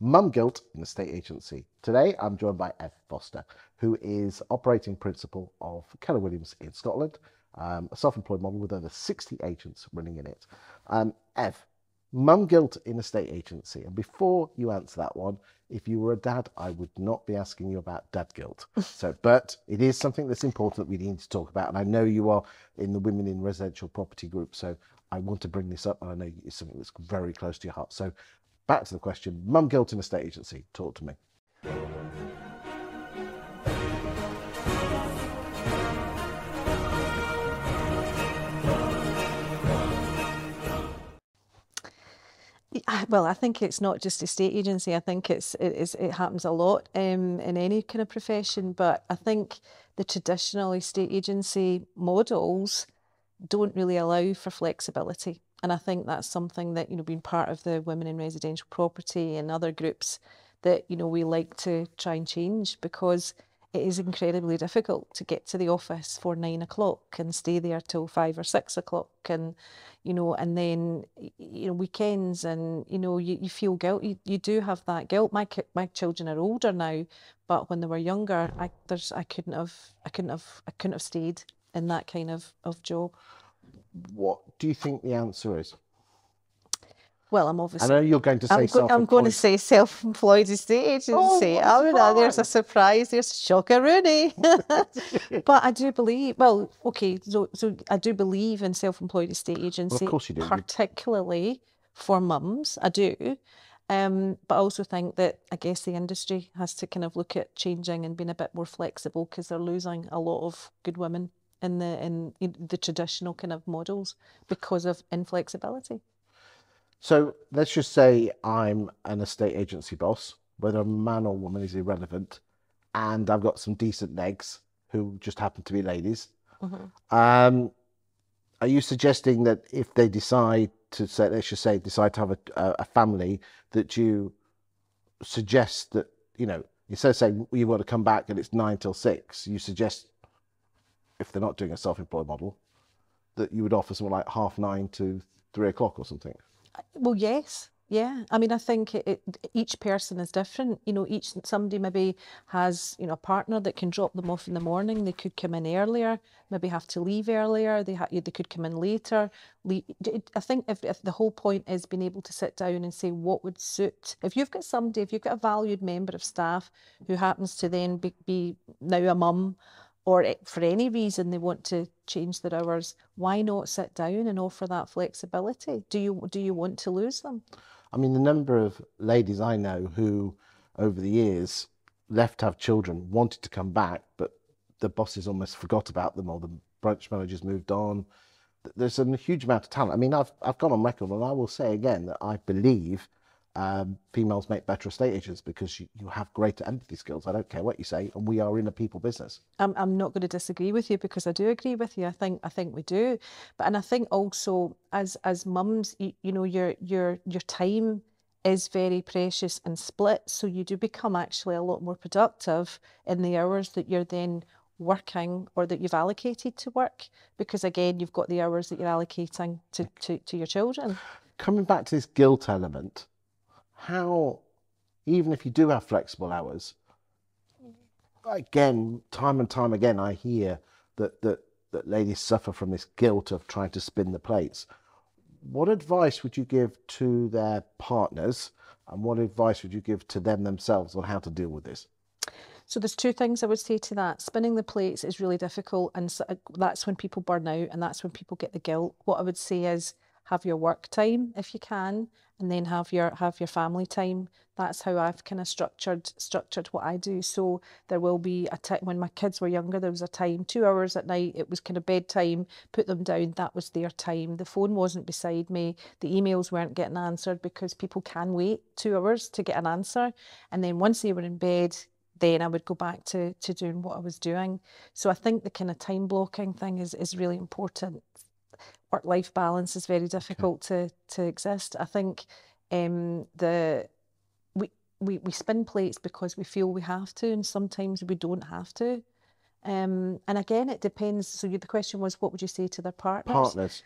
Mum Guilt in the State Agency. Today I'm joined by Ev Foster, who is operating principal of Keller Williams in Scotland, a self-employed model with over 60 agents running in it. Ev, Mum Guilt in a State Agency. And before you answer that one, if you were a dad, I would not be asking you about dad guilt. But it is something that's important that we need to talk about. And I know you are in the Women in Residential Property group, so I want to bring this up, and I know it's something that's very close to your heart. So back to the question, Mum Guilt in a State Agency. Talk to me. Well, I think it's not just a state agency. I think it happens a lot in any kind of profession. But I think the traditional estate agency models don't really allow for flexibility. And I think that's something that, being part of the Women in Residential Property and other groups that, we like to try and change, because it is incredibly difficult to get to the office for 9 o'clock and stay there till 5 or 6 o'clock, and and then weekends, and you feel guilt. You do have that guilt. My children are older now, but when they were younger, I couldn't have stayed in that kind of job. What do you think the answer is? Well, I'm obviously. I know you're going to say self-employed. I'm going to say self-employed estate agency. Oh, there's a surprise. There's shockaroonie. But I do believe. Well, okay. So I do believe in self-employed estate agency. Well, of course you do. Particularly for mums, I do. But I also think that, I guess, the industry has to kind of look at changing and being a bit more flexible, because they're losing a lot of good women in the traditional kind of models because of inflexibility. So let's just say I'm an estate agency boss, whether a man or woman is irrelevant, and I've got some decent legs who just happen to be ladies. Mm-hmm. Are you suggesting that if they decide to say, let's just say, decide to have a family, that you suggest that, instead of saying you want to come back and it's 9 till 6, you suggest, if they're not doing a self-employed model, that you would offer something like 9:30 to 3 o'clock or something? Well, yes. Yeah. I mean, I think each person is different. Somebody maybe has, a partner that can drop them off in the morning. They could come in earlier, maybe have to leave earlier. They could come in later. I think if the whole point is being able to sit down and say what would suit. If you've got a valued member of staff who happens to then be now a mum, or for any reason they want to change their hours, why not sit down and offer that flexibility? Do you want to lose them? I mean, the number of ladies I know who, over the years, left to have children, wanted to come back, but the bosses almost forgot about them, or the branch managers moved on. There's a huge amount of talent. I mean, I've gone on record, and I will say again that I believe females make better estate agents because you have greater empathy skills. I don't care what you say, and we are in a people business. I'm not going to disagree with you, because I do agree with you. I think we do, and I think also as mums, your time is very precious and split, so you do become actually a lot more productive in the hours that you're then working, or that you've allocated to work, because again you've got the hours that you're allocating to your children. Coming back to this guilt element, how, even if you do have flexible hours, again, time and time again, I hear that ladies suffer from this guilt of trying to spin the plates. What advice would you give to their partners, and what advice would you give to them themselves on how to deal with this? So there's two things I would say to that. Spinning the plates is really difficult, and that's when people burn out, and that's when people get the guilt. What I would say is, have your work time if you can, and then have your family time. That's how I've kind of structured what I do. So there will be a time when my kids were younger, there was a time, 2 hours at night, it was kind of bedtime, put them down, that was their time. The phone wasn't beside me, the emails weren't getting answered, because people can wait 2 hours to get an answer. And then once they were in bed, then I would go back to doing what I was doing. So I think the kind of time blocking thing is really important. Work-life balance is very difficult to exist. I think we spin plates because we feel we have to, and sometimes we don't have to. And again, it depends. So the question was, what would you say to their partners?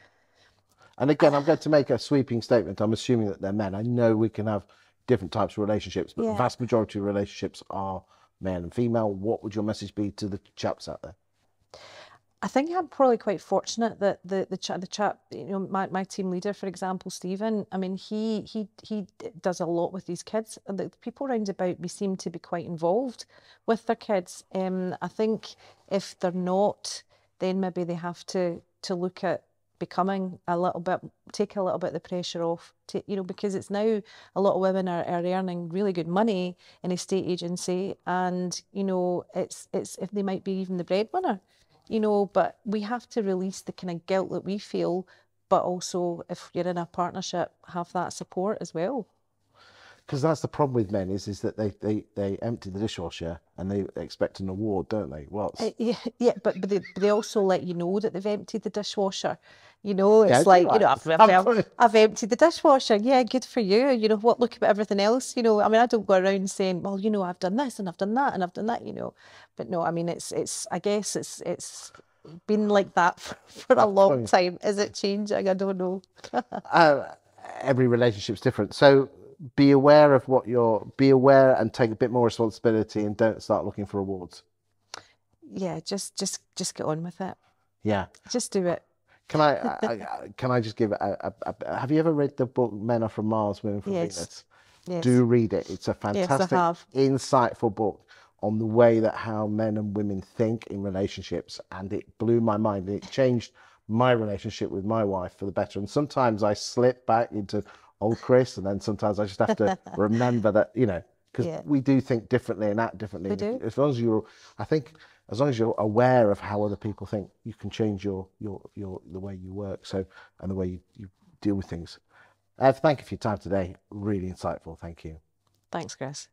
And again, I'm going to make a sweeping statement. I'm assuming that they're men. I know we can have different types of relationships, but the Yeah. vast majority of relationships are male and female. What would your message be to the chaps out there? I think I'm probably quite fortunate that the chap, you know, my team leader, for example, Stephen. I mean, he does a lot with these kids. And the people round about me seem to be quite involved with their kids. I think if they're not, then maybe they have to look at becoming a little bit, take a little bit of the pressure off, you know, because it's now a lot of women are earning really good money in estate agency, and you know, it's if they might be even the breadwinner. You know, but we have to release the kind of guilt that we feel, but also if you're in a partnership, have that support as well. Because that's the problem with men is that they empty the dishwasher and they expect an award, don't they? Well, Yeah, but they also let you know that they've emptied the dishwasher. You know, it's yeah, like, you right. know, I've emptied the dishwasher. Yeah, good for you. You know what, look about everything else. You know, I mean, I don't go around saying, well, you know, I've done this and I've done that and I've done that, you know. But no, I mean, I guess it's been like that for a long time. Is it changing? I don't know. Every relationship's different. So be aware of be aware and take a bit more responsibility and don't start looking for awards. Yeah, just get on with it. Yeah. Just do it. Can I just give have you ever read the book Men Are From Mars, Women From Venus? Yes. Do read it. It's a fantastic, Yes, I have. insightful book on the way that how men and women think in relationships, and it blew my mind. It changed my relationship with my wife for the better. And sometimes I slip back into old Chris, and then sometimes I just have to remember that, you know, because we do think differently and act differently. We do. As long as I think as long as you're aware of how other people think, you can change the way you work, and the way you deal with things. Thank you for your time today. Really insightful. Thank you. Thanks, Chris.